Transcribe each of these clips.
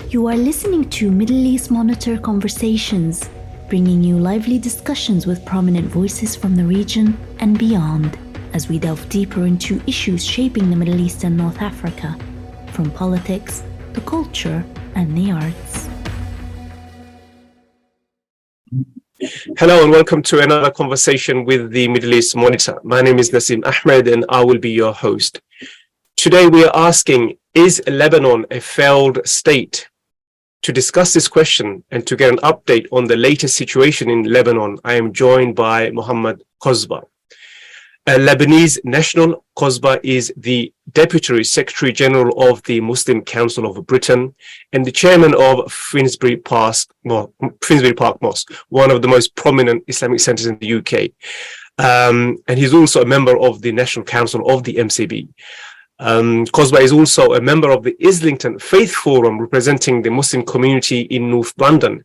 You are listening to Middle East Monitor Conversations, bringing you lively discussions with prominent voices from the region and beyond, as we delve deeper into issues shaping the Middle East and North Africa, from politics, the culture, and the arts. Hello and welcome to another conversation with the Middle East Monitor. My name is Nasim Ahmed and I will be your host. Today we are asking, is Lebanon a failed state? To discuss this question and to get an update on the latest situation in Lebanon, I am joined by Mohammed Kozbar. Lebanese National Kozbar is the Deputy Secretary General of the Muslim Council of Britain and the Chairman of Finsbury Park Mosque, one of the most prominent Islamic centres in the UK. And he's also a member of the National Council of the MCB. Kozbar is also a member of the Islington Faiths Forum, representing the Muslim community in North London,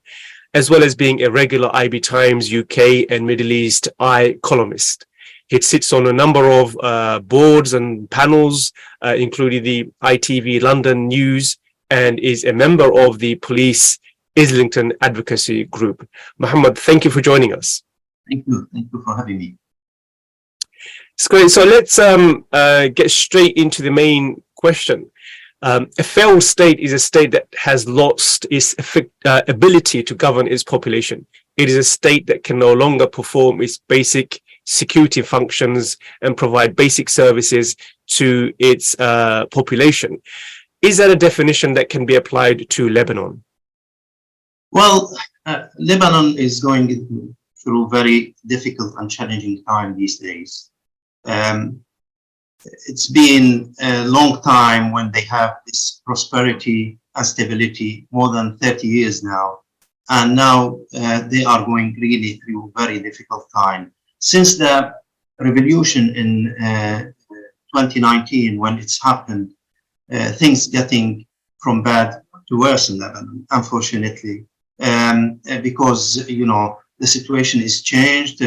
as well as being a regular IB Times UK and Middle East Eye columnist. He sits on a number of boards and panels, including the ITV London News, and is a member of the Police Islington Advisory Group. Mohammed, thank you for joining us. Thank you for having me. It's great. So let's get straight into the main question. A failed state is a state that has lost its ability to govern its population. It is a state that can no longer perform its basic security functions and provide basic services to its population. Is that a definition that can be applied to Lebanon? Well, Lebanon is going through very difficult and challenging time these days. It's been a long time when they have this prosperity and stability, more than 30 years now. And now they are going really through a very difficult time. Since the revolution in 2019, when it's happened, things getting from bad to worse in Lebanon, unfortunately, because, you know, the situation is changed.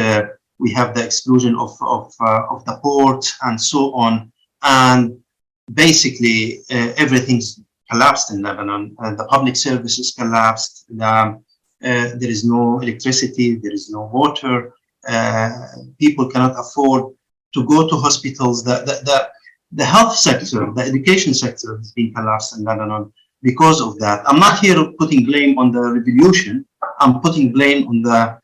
We have the exclusion of the port and so on. And basically, everything's collapsed in Lebanon. The public services collapsed. There is no electricity. There is no water. People cannot afford to go to hospitals. The health sector, the education sector has been collapsed in Lebanon because of that. I'm not here putting blame on the revolution. I'm putting blame on the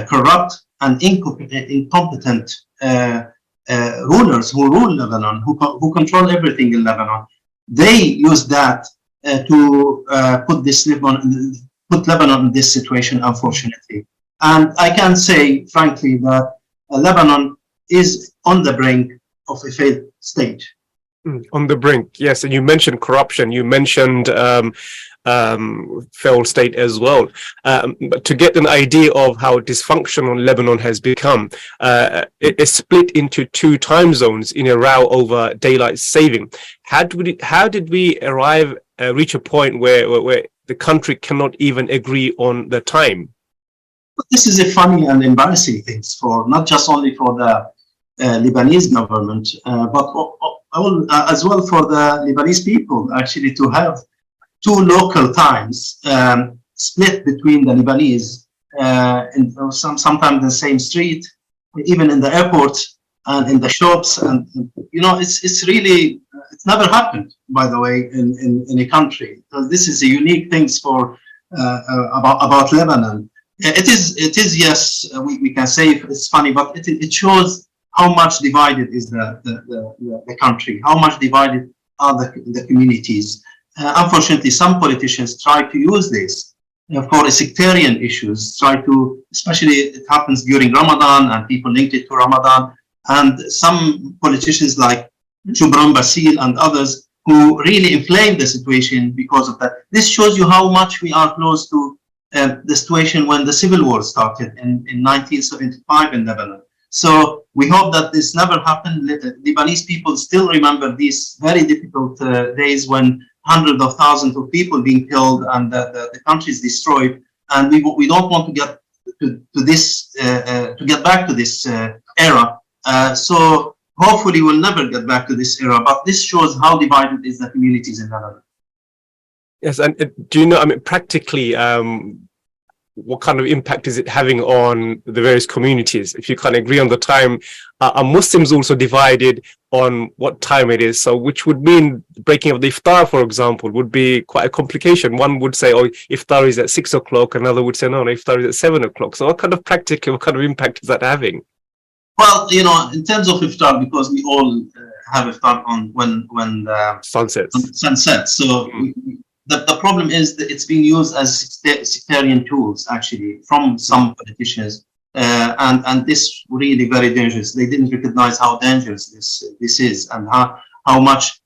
corrupt and incompetent rulers who rule Lebanon, who control everything in Lebanon. They use that to put Lebanon in this situation, unfortunately. And I can say, frankly, that Lebanon is on the brink of a failed state. On the brink, yes. And you mentioned corruption. You mentioned failed state as well. But to get an idea of how dysfunctional Lebanon has become, it is split into two time zones in a row over daylight saving. How did we reach a point where the country cannot even agree on the time? This is a funny and embarrassing thing for not just only for the Lebanese government, but as well for the Lebanese people, actually, to have two local times split between the Lebanese, sometimes in the same street, even in the airport and in the shops. And you know, it's really, it's never happened, by the way, in a country. So this is a unique thing for about Lebanon. It is yes, we can say it's funny, but it shows how much divided is the country, how much divided are the communities. Unfortunately, some politicians try to use this for sectarian issues, especially it happens during Ramadan and people linked it to Ramadan. And some politicians like Jubran Basil and others who really inflame the situation because of that. This shows you how much we are close to the situation when the civil war started in 1975 in Lebanon. So we hope that this never happened. Lebanese people still remember these very difficult days when hundreds of thousands of people being killed and the country is destroyed. And we don't want to get to get back to this era. So hopefully we'll never get back to this era. But this shows how divided is the communities in Lebanon. Yes, and do you know, I mean, practically, what kind of impact is it having on the various communities? If you can't agree on the time, are Muslims also divided on what time it is? So which would mean breaking up the iftar, for example, would be quite a complication. One would say, oh, iftar is at 6 o'clock. Another would say, no, iftar is at 7 o'clock. So what kind of impact is that having? Well, in terms of iftar, because we all have iftar on when the sunset. So the problem is that it's being used as sectarian tools, actually, from some politicians, and this really very dangerous. They didn't recognize how dangerous this is, and how much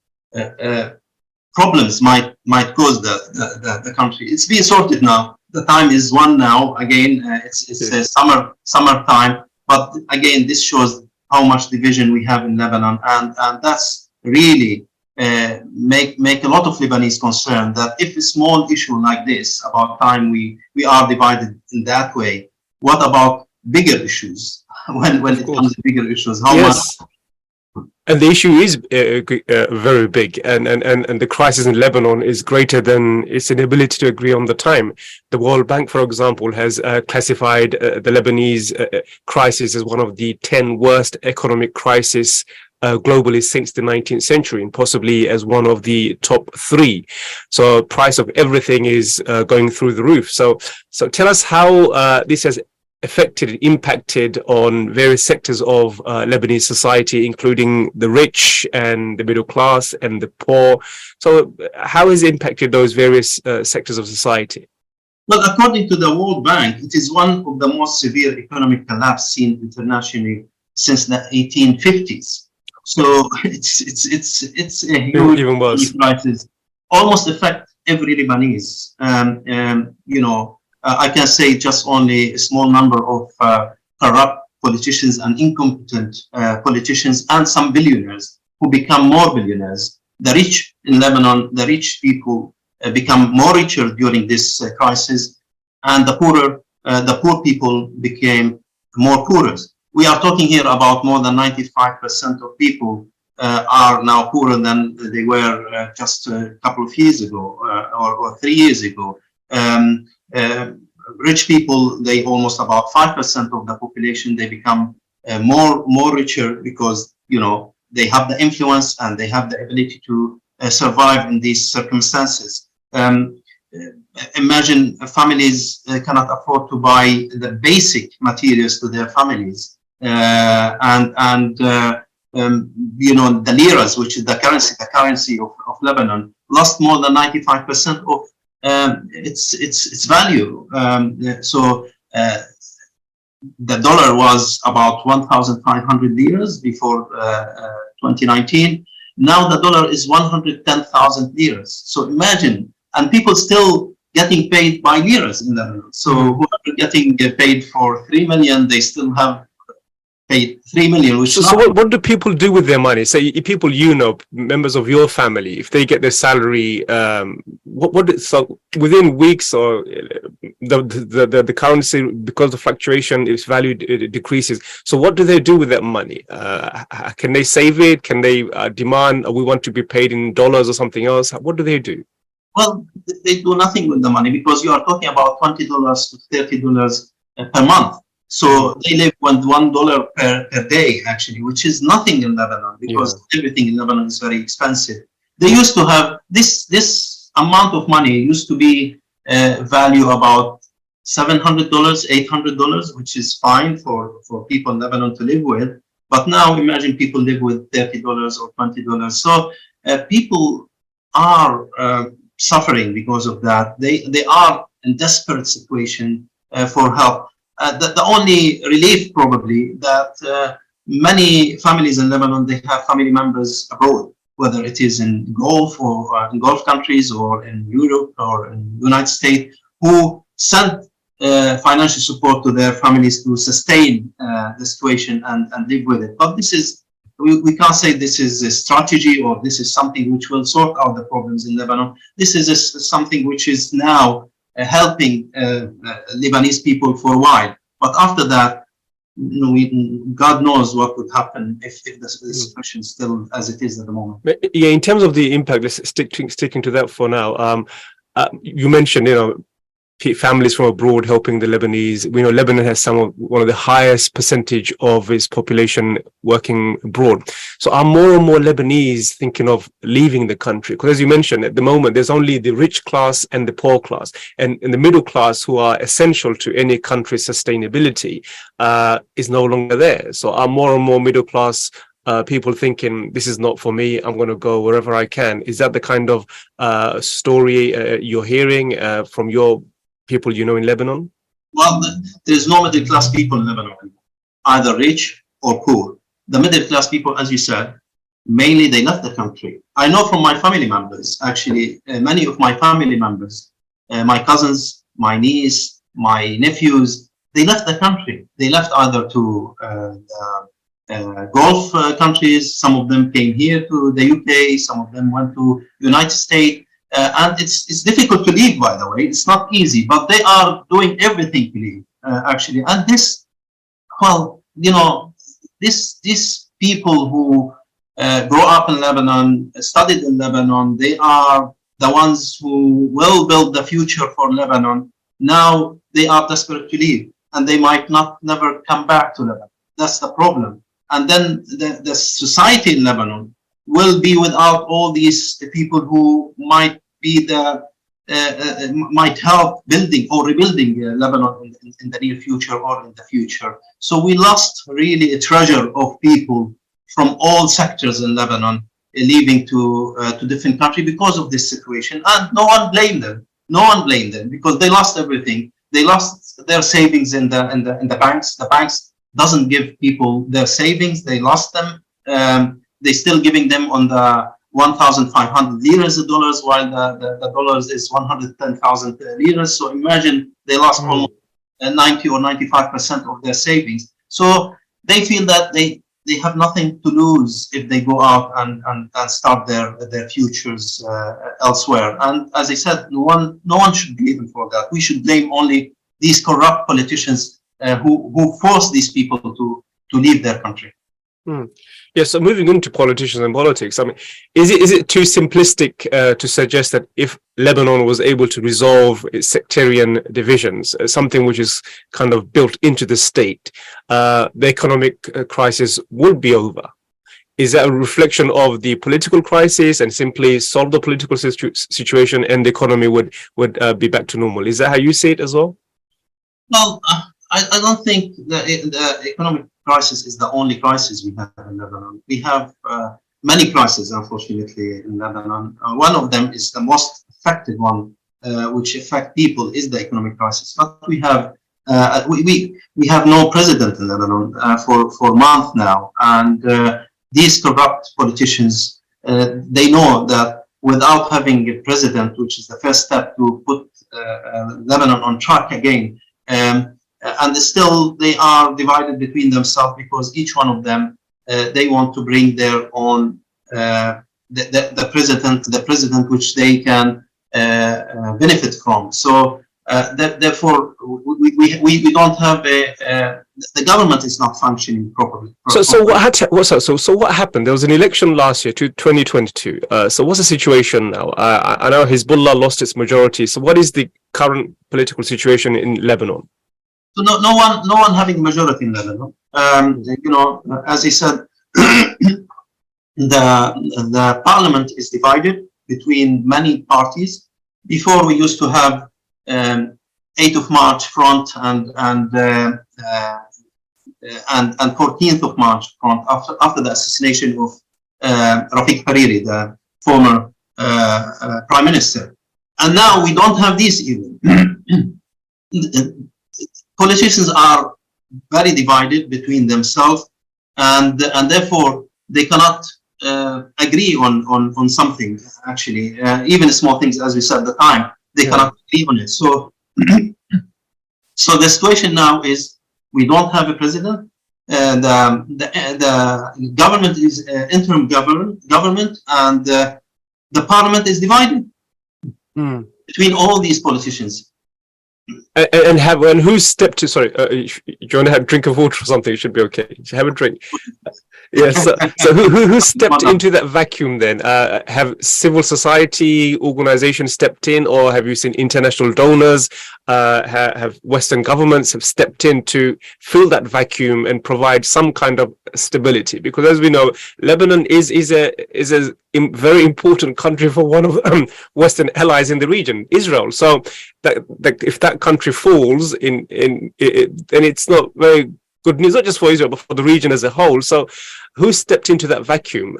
problems might cause the country. It's being sorted now. The time is 1 now. Again, it's summer time. But again, this shows how much division we have in Lebanon, and that's really make a lot of Lebanese concerned that if a small issue like this about time we are divided in that way, what about bigger issues? when it comes to bigger issues, how much? And the issue is very big, and the crisis in Lebanon is greater than its inability to agree on the time. The World Bank, for example, has classified the Lebanese crisis as one of the 10 worst economic crises globally since the 19th century, and possibly as one of the top 3. So price of everything is going through the roof. So tell us how this has impacted on various sectors of Lebanese society, including the rich and the middle class and the poor. So how has it impacted those various sectors of society? Well, according to the World Bank, it is one of the most severe economic collapse seen internationally since the 1850s. So it's a huge crisis, almost affect every Lebanese. I can say just only a small number of corrupt politicians and incompetent politicians and some billionaires who become more billionaires. The rich in Lebanon, the rich people become more richer during this crisis, and the poor people became more poorer. We are talking here about more than 95% of people are now poorer than they were just a couple of years ago or 3 years ago. Rich people, they almost about 5% of the population, they become more richer because they have the influence and they have the ability to survive in these circumstances. Imagine families cannot afford to buy the basic materials to their families, the liras, which is the currency of Lebanon, lost more than 95% of its value. So the dollar was about 1,500 liras before 2019. Now the dollar is 110,000 liras. So imagine, and people still getting paid by liras in Lebanon. So who are getting paid for 3 million, they still have paid 3 million. Which so what do people do with their money? Say people, members of your family, if they get their salary, so within weeks or the currency, because the fluctuation, its value decreases. So what do they do with that money? Can they save it? Can they demand, we want to be paid in dollars or something else? What do they do? Well, they do nothing with the money because you are talking about $20 to $30 per month. So they live with $1 per day, actually, which is nothing in Lebanon because everything in Lebanon is very expensive. They used to have this amount of money used to be value about $700, $800, which is fine for people in Lebanon to live with. But now imagine people live with $30 or $20. So people are suffering because of that. They are in desperate situation for help. The only relief probably that many families in Lebanon, they have family members abroad, whether it is in Gulf or in Gulf countries or in Europe or in the United States, who send financial support to their families to sustain the situation and live with it. But this is, we can't say this is a strategy or this is something which will sort out the problems in Lebanon. This is something which is now helping Lebanese people for a while. But after that, God knows what would happen if the situation is still as it is at the moment. Yeah, in terms of the impact, let's sticking to that for now. You mentioned, families from abroad helping the Lebanese. We know Lebanon has one of the highest percentage of its population working abroad. So are more and more Lebanese thinking of leaving the country? Because as you mentioned, at the moment, there's only the rich class and the poor class, and the middle class, who are essential to any country's sustainability, is no longer there. So are more and more middle class people thinking, this is not for me, I'm going to go wherever I can? Is that the kind of story you're hearing from your people in Lebanon? Well, there's no middle class people in Lebanon, either rich or poor. The middle class people, as you said, mainly they left the country. I know from my family members, actually, many of my family members, my cousins, my niece, my nephews, they left the country. They left either to Gulf countries. Some of them came here to the UK. Some of them went to United States. And it's difficult to leave, by the way. It's not easy, but they are doing everything to leave, actually. And these people who grow up in Lebanon, studied in Lebanon, they are the ones who will build the future for Lebanon. Now they are desperate to leave, and they might never come back to Lebanon. That's the problem. And then the society in Lebanon will be without all these people who might help building or rebuilding Lebanon in the near future or in the future. So we lost really a treasure of people from all sectors in Lebanon leaving to different countries because of this situation, and no one blamed them. No one blamed them because they lost everything. They lost their savings in the banks. The banks doesn't give people their savings. They lost them. They're still giving them on the 1,500 liras a dollars, while the dollars is 110,000 liras. So imagine they lost almost 90 or 95% of their savings. So they feel that they have nothing to lose if they go out and start their futures elsewhere. And as I said, no one should blame them for that. We should blame only these corrupt politicians who force these people to leave their country. Yeah, so moving into politicians and politics, I mean, is it too simplistic to suggest that if Lebanon was able to resolve its sectarian divisions, something which is kind of built into the state, the economic crisis would be over? Is that a reflection of the political crisis, and simply solve the political situation and the economy would be back to normal? Is that how you see it as well? Well, I don't think the economic crisis is the only crisis we have in Lebanon. We have many crises, unfortunately, in Lebanon. One of them is the most effective one, which affect people, is the economic crisis. But we have no president in Lebanon for months now, and these corrupt politicians, they know that without having a president, which is the first step to put Lebanon on track again, and still they are divided between themselves because each one of them they want to bring their own the president which they can benefit from. So therefore we don't have the government is not functioning properly. So what happened? There was an election last year, 2022. So what's the situation now? I know Hezbollah lost its majority. So what is the current political situation in Lebanon? So no one having a majority in Lebanon. As I said, the parliament is divided between many parties. Before we used to have 8th of March front and 14th of March front after the assassination of Rafiq Hariri, the former prime minister. And now we don't have this even. Politicians are very divided between themselves, and therefore they cannot agree on something. Actually, even small things, as we said at the time, they cannot agree on it. So, so the situation now is we don't have a president. The government is interim government, and the parliament is divided between all these politicians. And who stepped to? Sorry, do you want to have a drink of water or something? It should be okay. Have a drink. Yes. So who stepped into that vacuum then? Have civil society organizations stepped in, or have you seen international donors? Have Western governments have stepped in to fill that vacuum and provide some kind of stability? Because as we know, Lebanon is a very important country for one of Western allies in the region, Israel. So that if that country falls then it's not very good news, not just for Israel, but for the region as a whole. So who stepped into that vacuum?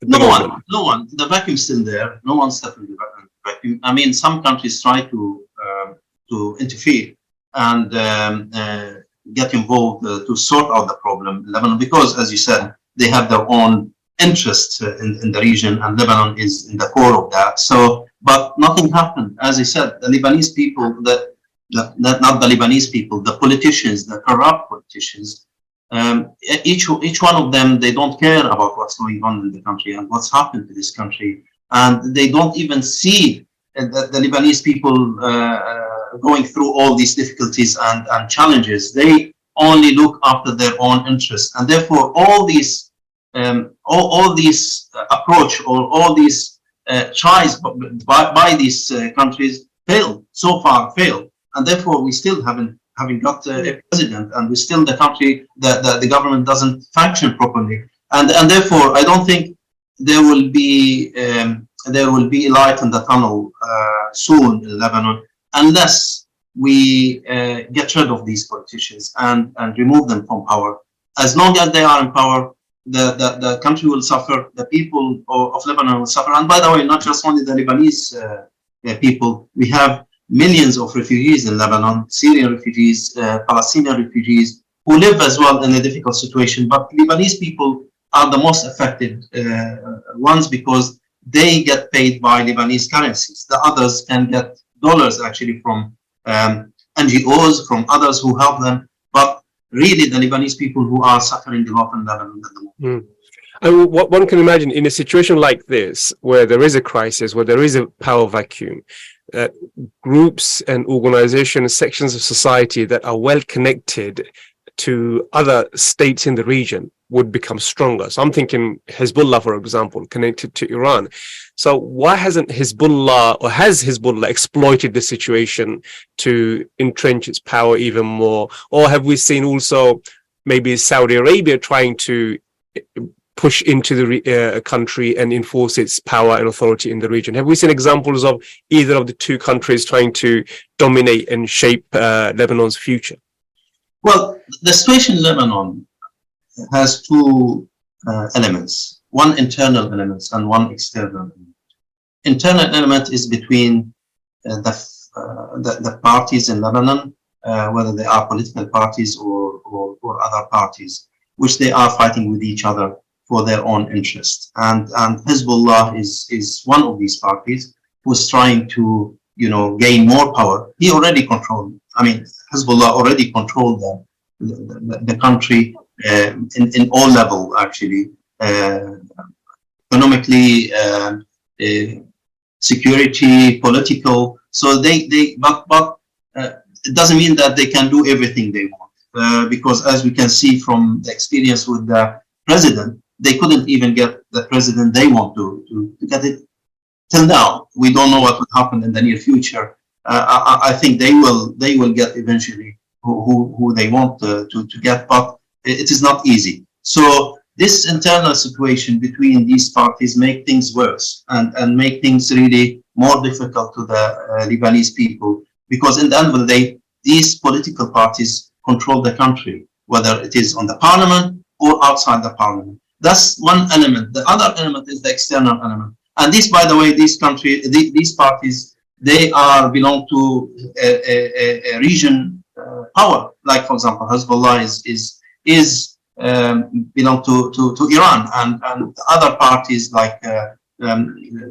No one. The vacuum's still there. No one stepped into the vacuum. I mean, some countries try to interfere and get involved to sort out the problem in Lebanon, because, as you said, they have their own interests in the region, and Lebanon is in the core of that. So, but nothing happened. As I said, the Lebanese people, not the Lebanese people, the politicians, the corrupt politicians, each one of them, they don't care about what's going on in the country and what's happened to this country, and they don't even see the Lebanese people going through all these difficulties and challenges. They only look after their own interests, and therefore all these approach or all these tries by these countries failed. And therefore we still haven't got a president, and we still, the country, the government doesn't function properly, and therefore I don't think there will be light in the tunnel soon in Lebanon, unless we get rid of these politicians and remove them from power. As long as they are in power, the country will suffer, the people of Lebanon will suffer. And by the way, not just only the Lebanese people, we have millions of refugees in Lebanon, Syrian refugees, Palestinian refugees, who live as well in a difficult situation. But Lebanese people are the most affected ones, because they get paid by Lebanese currencies. The others can get dollars actually from NGOs, from others who help them. But really, the Lebanese people who are suffering a lot in Lebanon at the moment. And what one can imagine in a situation like this, where there is a crisis, where there is a power vacuum, groups and organizations, sections of society that are well connected to other states in the region would become stronger. So I'm thinking Hezbollah, for example, connected to Iran. So why hasn't Hezbollah, or has Hezbollah exploited the situation to entrench its power even more? Or have we seen also maybe Saudi Arabia trying to push into the country and enforce its power and authority in the region? Have we seen examples of either of the two countries trying to dominate and shape Lebanon's future? Well, the situation in Lebanon has two elements, one internal element and one external element. Internal element is between the parties in Lebanon, whether they are political parties or other parties, which they are fighting with each other for their own interests. And Hezbollah is one of these parties who's trying to, gain more power. He already controlled, Hezbollah already controlled the country in all level, actually, economically, security, political. So but it doesn't mean that they can do everything they want, because as we can see from the experience with the president, they couldn't even get the president they want to get it till now. We don't know what will happen in the near future. I think they will get eventually who they want to get, but it is not easy. So this internal situation between these parties make things worse and make things really more difficult to the Lebanese people, because in the end of the day, these political parties control the country, whether it is on the parliament or outside the parliament. That's one element. The other element is the external element. And this, by the way, these parties, they belong to a region power. Like, for example, Hezbollah is belong to Iran, and other parties like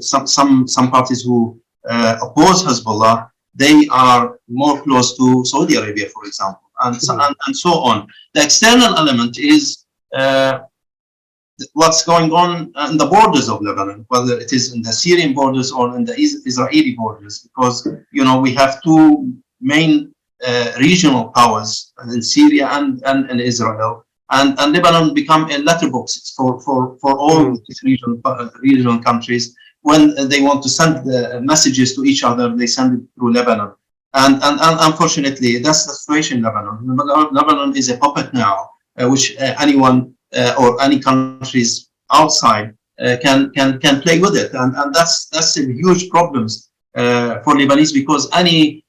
some parties who oppose Hezbollah, they are more close to Saudi Arabia, for example, and so on. The external element is what's going on in the borders of Lebanon, whether it is in the Syrian borders or in the Israeli borders, because we have two main regional powers in Syria and in Israel, and Lebanon become a letterbox for all these regional countries. When they want to send messages to each other, they send it through Lebanon. And unfortunately, that's the situation in Lebanon. Lebanon is a puppet now, which anyone or any countries outside can play with it, and that's a huge problems for Lebanese, because any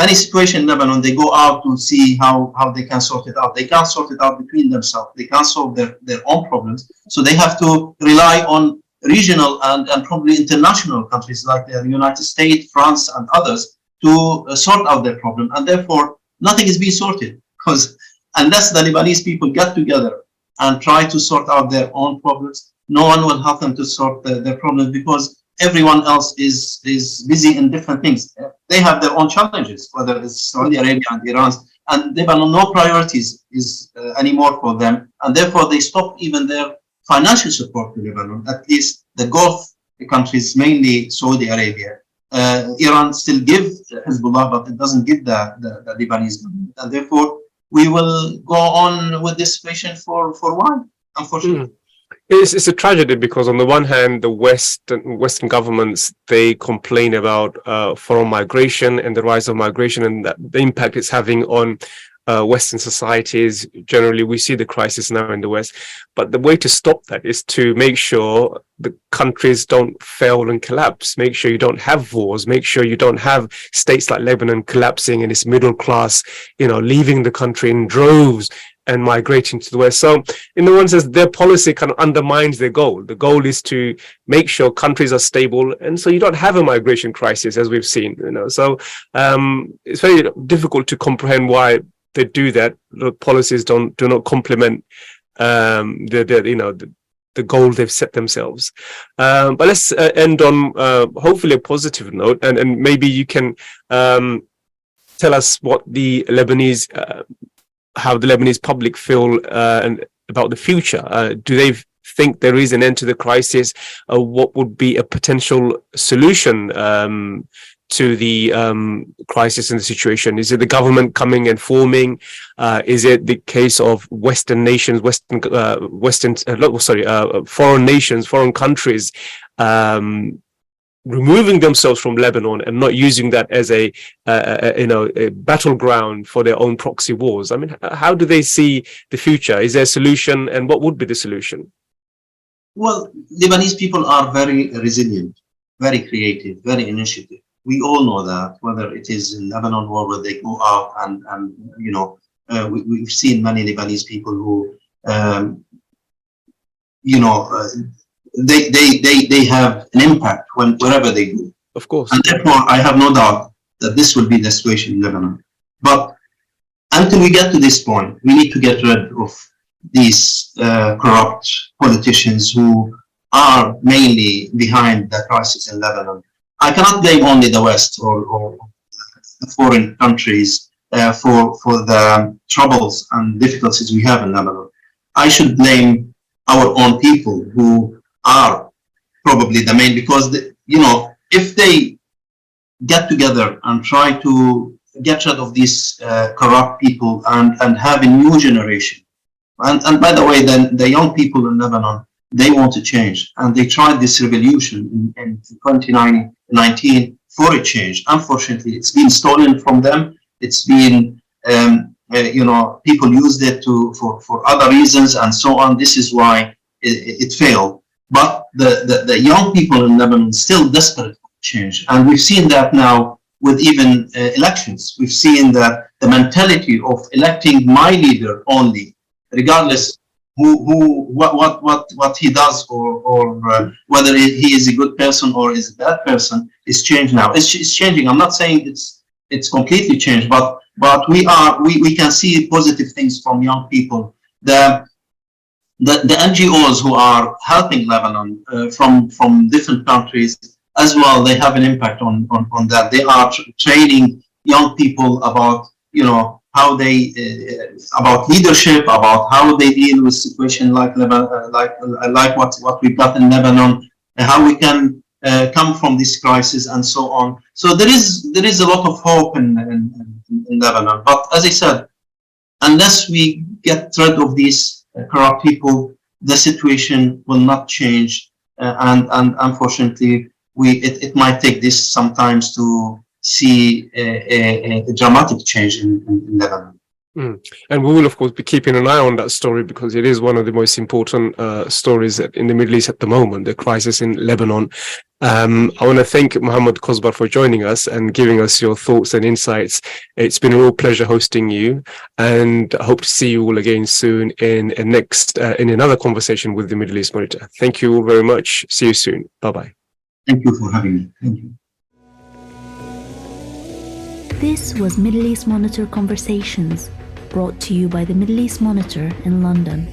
situation in Lebanon, they go out to see how they can sort it out. They can't sort it out between themselves. They can't solve their own problems, so they have to rely on regional and probably international countries like the United States, France, and others to sort out their problem. And therefore, nothing is being sorted, because unless the Lebanese people get together and try to sort out their own problems, no one will help them to sort their problems, because everyone else is busy in different things. They have their own challenges, whether it's Saudi Arabia and Iran, and Lebanon, no priorities is anymore for them, and therefore they stop even their financial support to Lebanon. At least the Gulf countries, mainly Saudi Arabia. Iran still gives Hezbollah, but it doesn't give the Lebanese government, and therefore we will go on with this situation for a while, unfortunately. It's a tragedy, because on the one hand, the Western governments, they complain about foreign migration and the rise of migration and the impact it's having on Western societies. Generally, we see the crisis now in the West, but the way to stop that is to make sure the countries don't fail and collapse, make sure you don't have wars, make sure you don't have states like Lebanon collapsing and its middle class, leaving the country in droves and migrating to the West. So in the one sense, their policy kind of undermines their goal. The goal is to make sure countries are stable, and so you don't have a migration crisis, as we've seen. So it's very difficult to comprehend why they do that. The policies do not complement the goal they've set themselves. But let's end on hopefully a positive note, and maybe you can tell us what the Lebanese, how the Lebanese public feel about the future. Do they think there is an end to the crisis? What would be a potential solution to the crisis and the situation? Is it the government coming and forming? Is it the case of Western nations, foreign nations, foreign countries removing themselves from Lebanon and not using that as a battleground for their own proxy wars? I mean, how do they see the future? Is there a solution, and what would be the solution? Well, Lebanese people are very resilient, very creative, very initiative. We all know that, whether it is in Lebanon or where they go out and we've seen many Lebanese people who, they have an impact wherever they go. Of course. And therefore, I have no doubt that this will be the situation in Lebanon. But until we get to this point, we need to get rid of these corrupt politicians who are mainly behind the crisis in Lebanon. I cannot blame only the West or the foreign countries for the troubles and difficulties we have in Lebanon. I should blame our own people, who are probably the main, because if they get together and try to get rid of these corrupt people and have a new generation, and by the way, then the young people in Lebanon, they want to change, and they tried this revolution in 2019 for a change. Unfortunately, it's been stolen from them. It's been, people used it for other reasons and so on. This is why it failed. But the young people in Lebanon still desperate for change, and we've seen that now with even elections. We've seen that the mentality of electing my leader only, regardless what he does or whether he is a good person or is a bad person, is changed now. It's changing. I'm not saying it's completely changed, but we can see positive things from young people. The NGOs who are helping Lebanon from different countries as well, they have an impact on that. They are training young people about how they about leadership, about how they deal with situation like Lebanon, like what we've got in Lebanon, and how we can come from this crisis and so on. So there is a lot of hope in Lebanon. But as I said, unless we get rid of these corrupt people, the situation will not change. And unfortunately, it might take this sometimes to see a dramatic change in Lebanon. And we will, of course, be keeping an eye on that story because it is one of the most important stories in the Middle East at the moment, the crisis in Lebanon. I want to thank Mohammed Kozbar for joining us and giving us your thoughts and insights. It's been a real pleasure hosting you, and I hope to see you all again soon in another conversation with the Middle East Monitor. Thank you all very much. See you soon. Bye-bye. Thank you for having me. Thank you. This was Middle East Monitor Conversations, brought to you by the Middle East Monitor in London.